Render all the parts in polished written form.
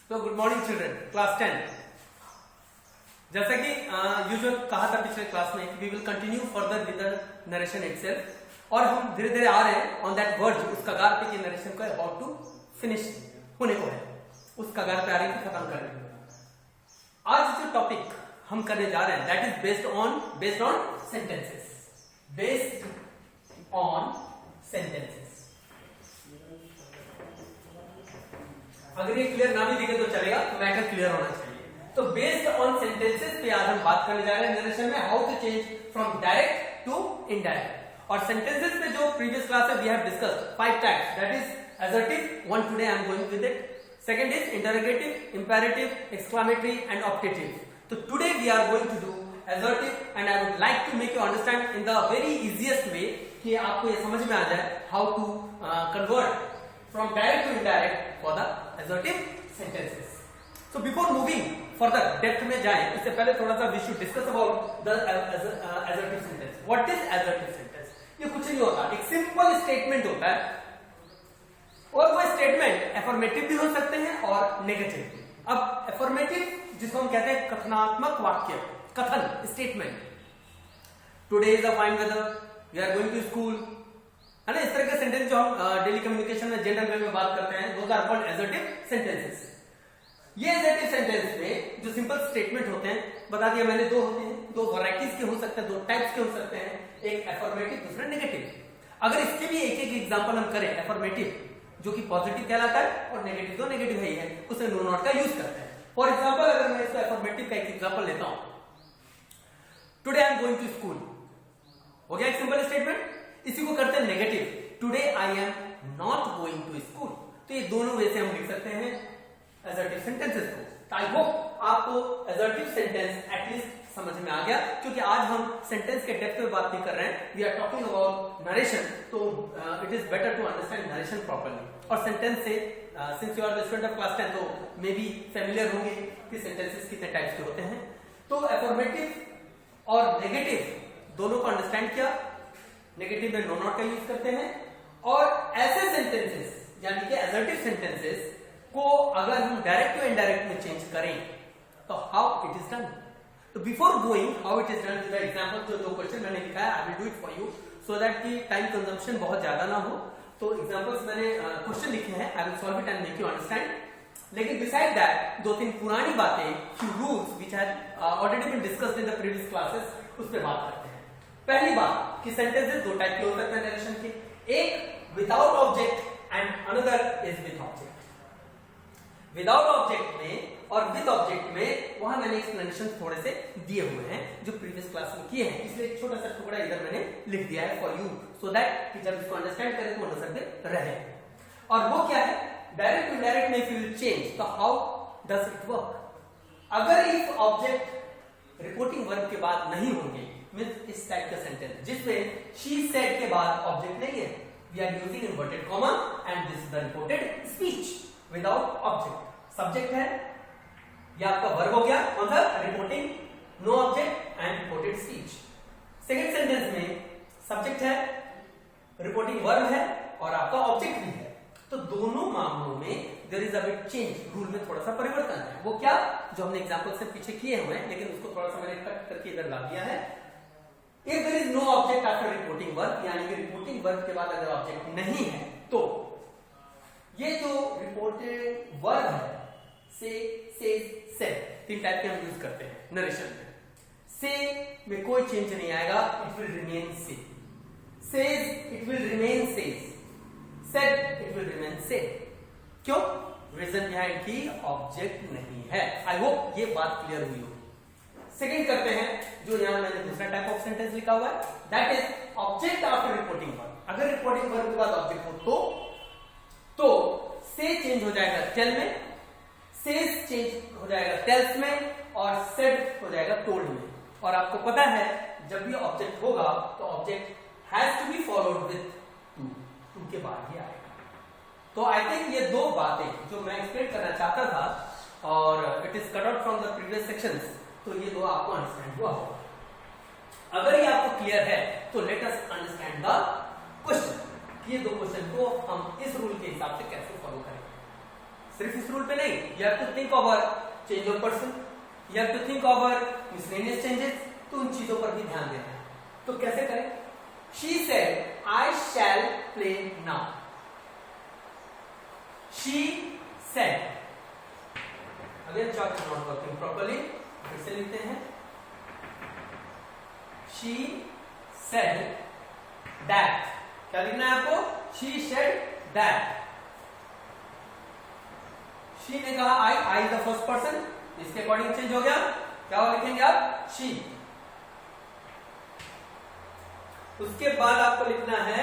तो good morning children, class 10। जैसा कि यूजुअल कहा था पिछले क्लास में, we will continue further with the narration itself, और हम धीरे धीरे आ रहे हैं ऑन दैट वर्ड उस कगार पे कि नरेशन को अबाउट टू फिनिश होने को है, उस कगार पे आ रही थी, खत्म कर रहे हैं। आज जो टॉपिक हम करने जा रहे हैं that is based on sentences, based on sentences. अगर ये क्लियर ना भी दिखे तो चलेगा, मैटर क्लियर होना चाहिए। तो बेस्ड ऑन सेंटेंसेस पे आज हम बात करने जा रहे हैं नरेशन में, how to change from direct to indirect. और सेंटेंसेस में जो प्रीवियस क्लास में we have discussed 5 types, that is assertive, one today I am going with it. Second is interrogative, imperative, exclamatory and optative. So today we are going to do assertive, and I would like to make you understand in the very easiest way कि आपको ये समझ में आ जाए how to convert from direct to indirect for the assertive sentences. So before moving further depth में जाएं, इससे पहले थोड़ा सा we should discuss about the assertive sentence. What is assertive sentence? ये कुछ नहीं होता, एक सिंपल स्टेटमेंट होता है, और वो स्टेटमेंट एफर्मेटिव भी हो सकते हैं और नेगेटिव भी। अब एफर्मेटिव जिसको हम कहते हैं कथनात्मक वाक्य, कथन statement, today is a fine weather, we are going to school, है ना। इस तरह के सेंटेंस जो हम डेली कम्युनिकेशन में जनरल वे में बात करते हैं, those are called assertive sentences. ये एसर्टिव सेंटेंस में जो सिंपल स्टेटमेंट होते हैं, बता दिया मैंने, दो होते हैं, दो वैरायटीज के हो सकते हैं, दो टाइप्स के हो सकते हैं, एक एफर्मेटिव दूसरा नेगेटिव। अगर इसके भी एक एक एग्जाम्पल हम करें, एफर्मेटिव जो कि पॉजिटिव कहलाता है और नेगेटिव तो नेगेटिव है, उसे नो नॉट का यूज करते हैं। फॉर एग्जाम्पल अगर मैं इसका एफर्मेटिव का एक एग्जाम्पल लेता हूं, today I am going to school, हो गया एक सिंपल स्टेटमेंट। इसी को करते हैं negative, today I am not going to school. तो ये दोनों वे से हम लिख सकते हैं एसर्टिव सेंटेंसेस को। आई होप आपको एसर्टिव सेंटेंस एटलीस्ट समझ में आ गया, क्योंकि आज हम सेंटेंस के डेप्थ में बात नहीं कर रहे हैं, we are talking about narration, तो it is better to understand narration properly. और सेंटेंस से since you are the student of class 10 तो मे बी फेमिलियर होंगे कि सेंटेंसेस कितने टाइप्स के होते हैं। तो एफर्मेटिव और नेगेटिव दोनों को अंडरस्टैंड किया, नेगेटिव में नो नॉट का यूज करते हैं, और ऐसे सेंटेंसेस यानी कि असर्टिव सेंटेंसेस को अगर हम डायरेक्ट टू इनडायरेक्ट में चेंज करें तो हाउ इट इज डन। तो before going how it is done to the example, जो दो क्वेश्चन मैंने लिखा है, I will do it for you so that की टाइम कंजम्पशन बहुत ज्यादा ना हो। तो एग्जांपल्स मैंने क्वेश्चन लिखे हैं, I will solve it and make you understand. लेकिन बिसाइड दैट दो तीन पुरानी बातें, few rules which had already been discussed in the previous classes, उस पर बात करते हैं। पहली बात कि सेंटेंसेस दो टाइप के हो सकते हैं नरेशन के, एक without object and another is with object. Without object में और विद ऑब्जेक्ट में वहां मैंने एक्सप्लेनेशन थोड़े से दिए हुए हैं जो प्रीवियस क्लास में किए हैं, इसलिए एक छोटा सा टुकड़ा इधर मैंने लिख दिया है फॉर यू, सो दैट कि जब इसको अंडरस्टैंड करें तो अंडर सकते रहे। और वो क्या है, डायरेक्ट टू इनडायरेक्ट में इफ यू विल चेंज तो हाउ डज इट वर्क। अगर इफ ऑब्जेक्ट रिपोर्टिंग वर्ब के बाद नहीं होंगे, मींस इस टाइप का सेंटेंस जिसमें शी सेड के बाद ऑब्जेक्ट नहीं है, we are using inverted comma and this is the reported speech without object. Subject है, ये आपका वर्ब हो गया, कौन सा, reporting, no object and reported speech. Second sentence में सब्जेक्ट है, रिपोर्टिंग वर्ब है और आपका ऑब्जेक्ट भी है। तो दोनों मामलों में there is a bit change, rule में थोड़ा सा परिवर्तन है। वो क्या, जो हमने एग्जांपल से पीछे किए हुए हैं, लेकिन उसको थोड़ा सा मैंने कट करके इधर ला दिया है। If there is no object after reporting verb, यानी कि रिपोर्टिंग वर्ब के बाद अगर ऑब्जेक्ट नहीं है, तो ये जो रिपोर्टेड वर्ब है, से, सेड, तीन टाइप के हम यूज करते हैं नरेशन में। से में कोई चेंज नहीं आएगा, इट विल रिमेन से। Says it will remain says, said it will remain said. क्यों, रीजन बिहाइंड की ऑब्जेक्ट नहीं है। आई होप ये बात क्लियर हुई हो। सेकंड करते हैं, जो यहां मैंने दूसरा टाइप ऑफ सेंटेंस लिखा हुआ है, that is object after reporting verb. अगर रिपोर्टिंग वर्ब के बाद ऑब्जेक्ट हो तो से चेंज हो जाएगा टेल में, सेज चेंज हो जाएगा टेल्स में, और सेड हो जाएगा टोल्ड में। और आपको पता है जब भी ऑब्जेक्ट होगा तो object has to be followed with to के बाद ही आएगा। तो आई थिंक ये दो बातें जो मैं एक्सप्लेन करना चाहता था, और it is cut out from the previous sections, तो ये दो आपको अंडरस्टैंड हुआ होगा। अगर ये आपको क्लियर है तो let us understand the question, ये दो क्वेश्चन को हम इस रूल के हिसाब से कैसे फॉलो करेंगे। सिर्फ इस रूल पे नहीं, you have to think over change of person, you have to think over miscellaneous changes, तो उन चीजों पर भी ध्यान देना है। तो कैसे करें? She said, I shall play now. She said. Again, chalk is not working properly. फिर से लिखते हैं। She said that. क्या लिखना है आपको? She said that. She ने कहा I is the first person. इसके अकॉर्डिंग चेंज हो गया। क्या लिखेंगे आप? She. उसके बाद आपको लिखना है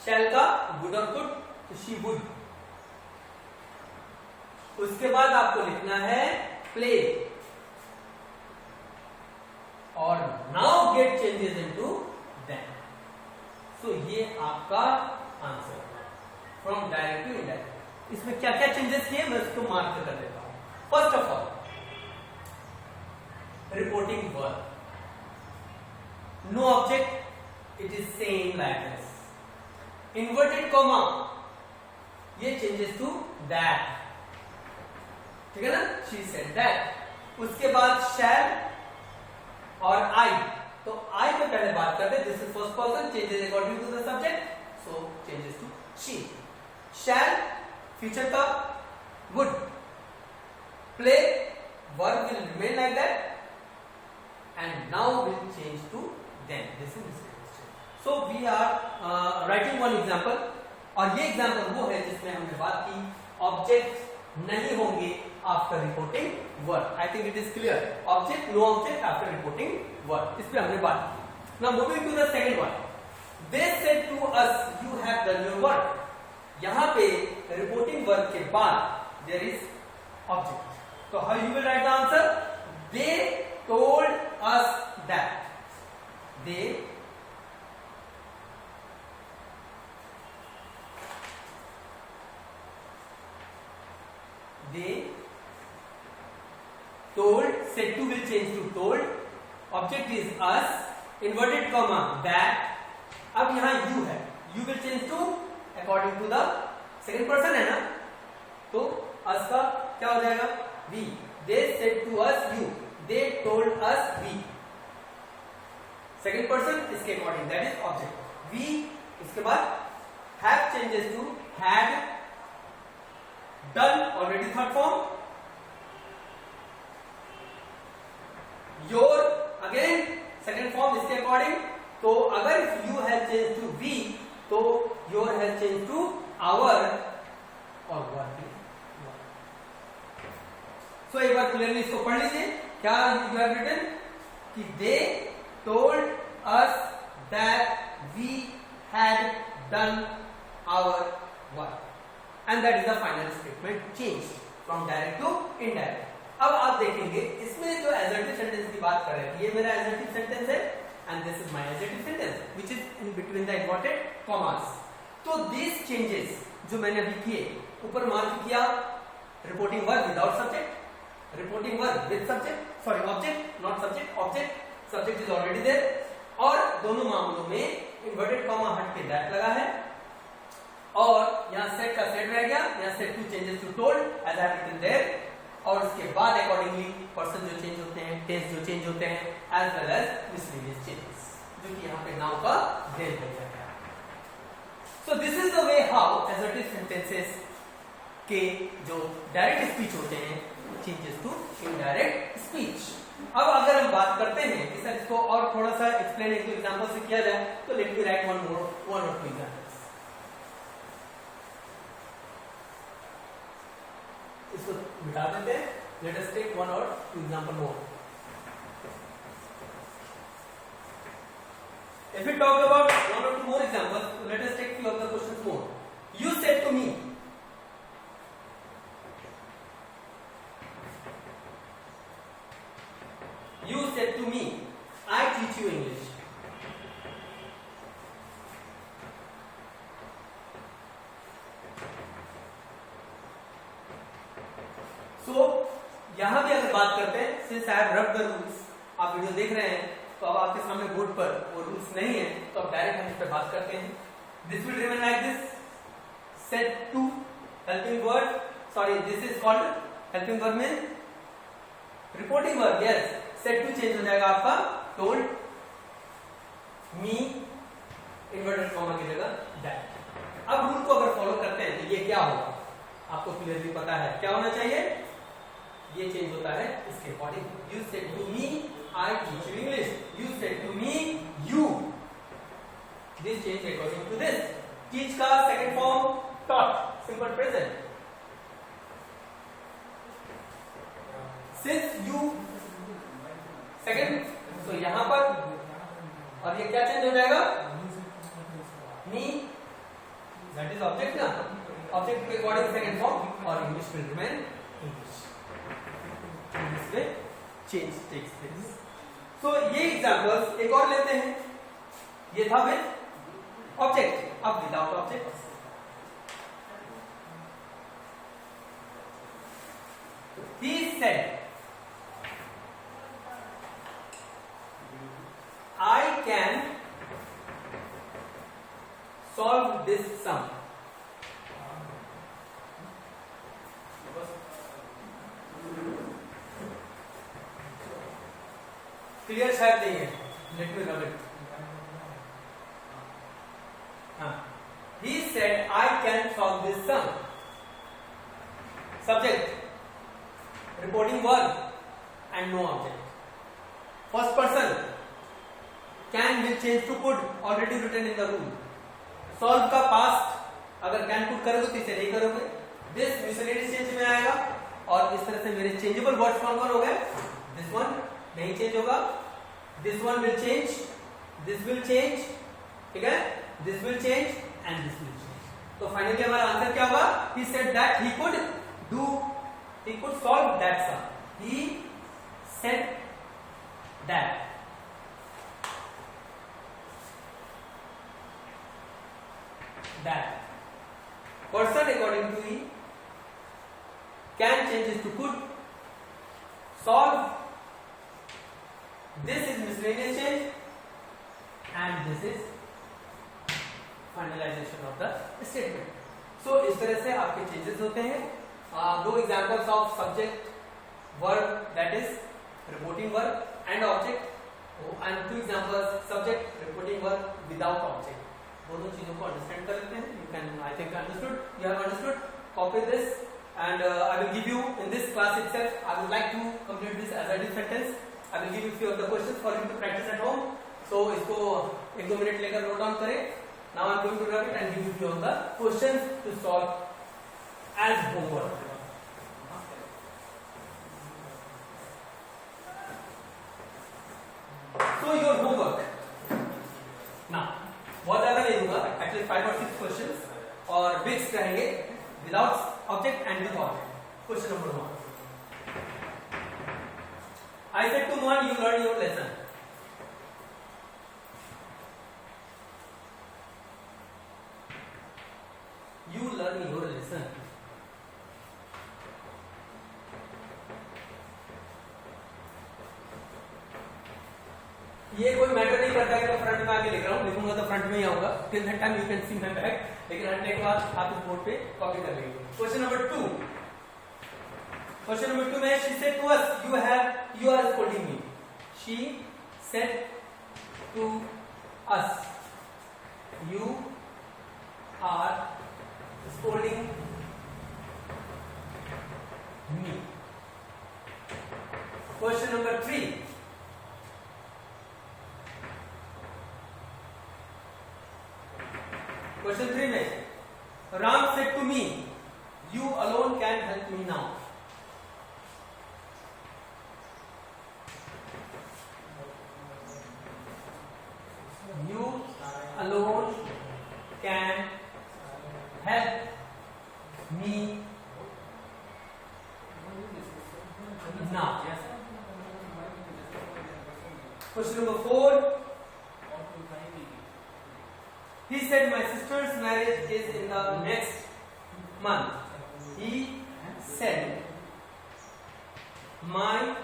shall का would और could, तो she would। उसके बाद आपको लिखना है play और now get changes into them। so ये आपका answer from direct to indirect. इसमें क्या क्या चेंजेस किए मैं उसको मार्क कर देता हूं। First of all, reporting verb, no object, it is same like this. Inverted comma, ये changes to that, ठीक है ना? She said that. उसके बाद shall और I, तो I पे पहले बात करते हैं। This is first person, changes according to the subject, so changes to she. Shall future का would, play verb will remain like that, and now will change to then. This is so we are writing one example, और ये example वो है जिसमें हमने बात की object नहीं होंगे after reporting verb. I think it is clear. Object, no object after reporting verb, इस पे हमने बात की। Now moving to the second one, they said to us you have done your work. यहां पे रिपोर्टिंग वर्ब के बाद there is object, तो how you will write the answer? They told us that. They told, said to will change to told, object is us, inverted comma that। अब यहां you है, you will change to according to the second person है ना, तो us का क्या हो जाएगा? we। they said to us you, they told us we। second person इसके according, that is object। we इसके बाद have changes to had, done already third form, your again second form इसके अकॉर्डिंग। तो अगर you has changed to we, तो your has changed to our और what। so एक बार clearly इसको पढ़ लीजिए। क्या you have written कि they told us that we had done our work, and that is the final statement changed from direct to indirect। अब आप देखेंगे इसमें जो एडजेक्टिव सेंटेंस की बात कर रहे हैं, ये मेरा एडजेक्टिव सेंटेंस है and this is my adjective sentence which is in between the inverted commas. तो दिस चेंजेस जो मैंने अभी किए, ऊपर मार्क किया reporting verb without subject, reporting verb with subject, sorry object not subject, object subject is already there, और दोनों मामलों में इन्वर्टेड कॉमा हट के दैट लगा है, और यहां सेट का सेट रह गया, यहां set to changes to told as I have written there, और उसके बाद अकॉर्डिंगली पर्सन जो चेंज होते हैं, टेंस जो चेंज होते हैं, as well as miscellaneous changes, जो कि यहाँ पे नाउ का देन हो गया है। So this is the way how adjective sentences के जो डायरेक्ट स्पीच होते हैं चेंजेस टू इनडायरेक्ट स्पीच। अब अगर हम बात करते हैं कि सर इसको और थोड़ा सा एक्सप्लेन एक एग्जांपल से किया जाए, तो लेट मी राइट वन और टू एग्जांपल्स। इसको मिटा देते हैं। लेट अस टेक वन और two example more. If we talk about one or two more examples, let us take few of the questions more. You said to me, you said to me, I teach you English. So यहां भी अगर बात करते हैं, since I have rubbed the rules, आप video देख रहे हैं तो अब आपके सामने बोर्ड पर वो रूल्स नहीं है, तो अब डायरेक्ट हम इस पर बात करते हैं। This will remain like this, set to helping word sorry, this is called helping verb means reporting verb. Yes, said to change हो जाएगा आपका told me inverted comma की जगह that. अब रूल को अगर फॉलो करते हैं तो ये क्या होगा आपको क्लियरली पता है क्या होना चाहिए. ये चेंज होता है इसके according. You said to me, I teach you English. You said to me, you. This change according to this. Teach का second form taught, simple present. Since you second, so यहाँ पर और ये क्या चेंज हो जाएगा. Me, that is object ना. Object के अकॉर्डिंग second form और English will remain English. इसमें change takes place. So ये एग्जाम्पल्स एक और लेते हैं. ये था विद ऑब्जेक्ट. अब without object. He said, I can solve this sum. Clear शायद नहीं है. Let me rub it. He said, I can solve this sum. Subject, reporting verb and no object. First person, can will change to could, already written in the rule. Solve का past अगर can put करोगे तो इसे नहीं करोगे. This miscellaneous change में आएगा और इस तरह से मेरे changeable words कौन कौन हो गए. This one नहीं चेंज होगा. This one will change. This will change. ठीक है. This will change and this will change. तो फाइनली हमारा आंसर क्या होगा. He said that he could solve that sum. He said that. Person according to he. Can changes to could. Solve. This is miscellaneous change and this is finalization of the statement. So इस तरह से आपके changes होते हैं. दो examples of subject verb, that is reporting verb and object, and two examples subject reporting verb without object. दोनों चीजों को understand कर लेते हैं. You can, I think understood. You have understood. Copy this and I will give you in this class itself. I would like to complete this as a sentence. I will give you few of the questions for you to practice at home. So इसको 1-2 minute लेकर note down करें. Now I am going to write it and give you few of the questions to solve as homework. So your homework. Now बहुत ज्यादा नहीं दूंगा. Actually 5 or 6 questions और mixed रहेंगे without object and with object. Question number 1. I said to Mohan, you learn your lesson. You learn your lesson. ये कोई matter नहीं करता कि मैं फ्रंट में आके लिख रहा हूँ. लिखूंगा तो फ्रंट में ही आऊंगा. Till that time you can see my back. लेकिन हटने के बाद आप इस बोर्ड पे कॉपी कर लेंगे. Question number 2. क्वेश्चन नंबर 2 में she said to us, you are scolding me. She said to us, you are scolding me. Question number 3. Question 3 में Ram said to me, you alone can help me now. You alone can help me now. Question number 4. He said my sister's marriage is in the next month. He said my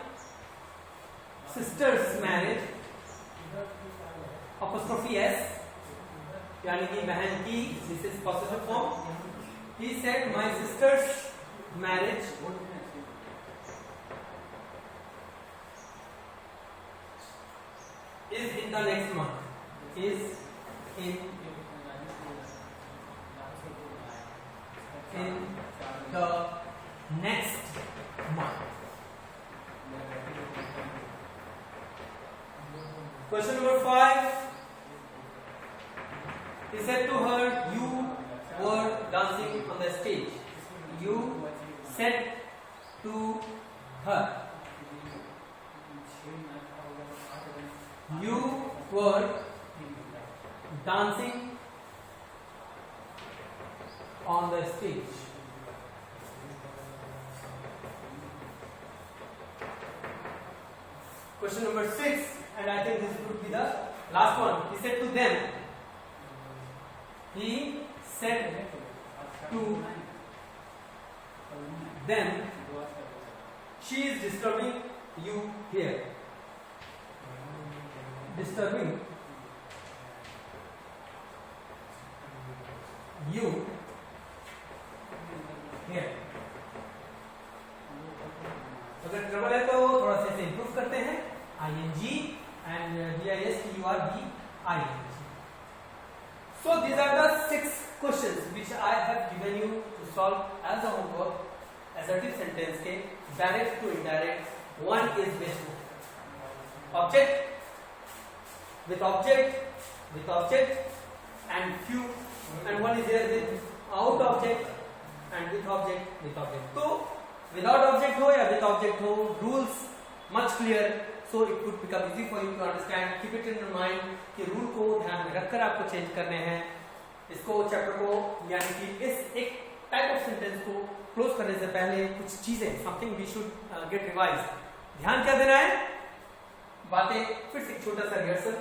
sister's marriage apostrophe s यानी कि बहन की, this is possessive form. He said my sister's marriage is in the next month. Is in the next month. Question number 5. He said to her, you were dancing on the stage. You said to her, you were dancing on the stage. Question number 6, and I think this would be the last one. He said to them, he said to them, she is disturbing you here. Disturbing you here. अगर trouble है तो थोड़ा सा इसे improve करते हैं, ing and DISTURBING. So these are the 6 questions which I have given you to solve as a homework. Assertive sentence के direct to indirect. One is based on object, with object, and few, and one is there without object and with object. So without object हो या with object हो, rules much clear, so it would become easy for you to understand. Keep it in your mind कि rule को ध्यान में रखकर आपको change करने हैं. इसको चैप्टर को यानी कि इस एक टाइप ऑफ सेंटेंस को क्लोज करने से पहले कुछ चीजें something we should get revise. ध्यान क्या देना है, बातें फिर से छोटा सा rehearsal.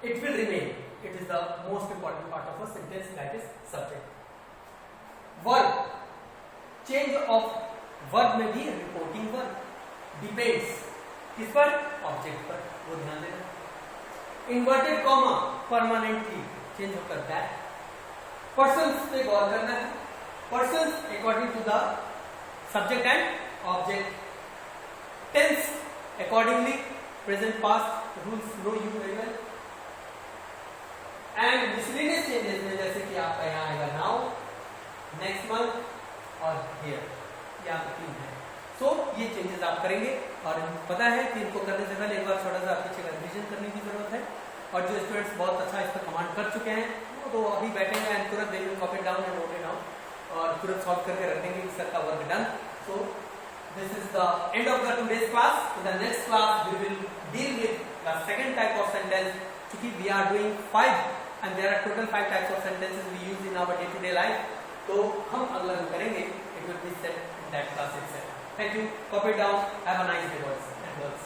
It will remain. It is the most important part of a sentence, that is subject. Verb. Change of verb में भी reporting verb. Depends. किस पर? Object पर. वो ध्यान देना. Inverted comma permanently change करता है. Persons पे गौर करना है. Persons according to the subject and object. Tense accordingly. Present past rules know you very well. And miscellaneous changes में जैसे कि आपका यहाँ आएगा now, next month और here, यहाँ पे 3 है. So ये changes आप करेंगे और पता है कि इनको करने से पहले एक बार छोटा सा पीछे का रिवीजन करने की जरूरत है. और जो स्टूडेंट्स बहुत अच्छा इस पर कमांड कर चुके हैं वो तो अभी बैठेंगे एंड तुरंत they will copy down and note it down और तुरंत सॉल्व करके रख देंगे कि सर का work done. So this is the end of the today's class. In the next class we will deal with the second type of sentence. क्योंकि we are doing 5 and there are total 5 types of sentences we use in our day-to-day life. तो हम अगला जो करेंगे it will be set in that class itself. Thank you. Copy it down. Have a nice day, boys and girls.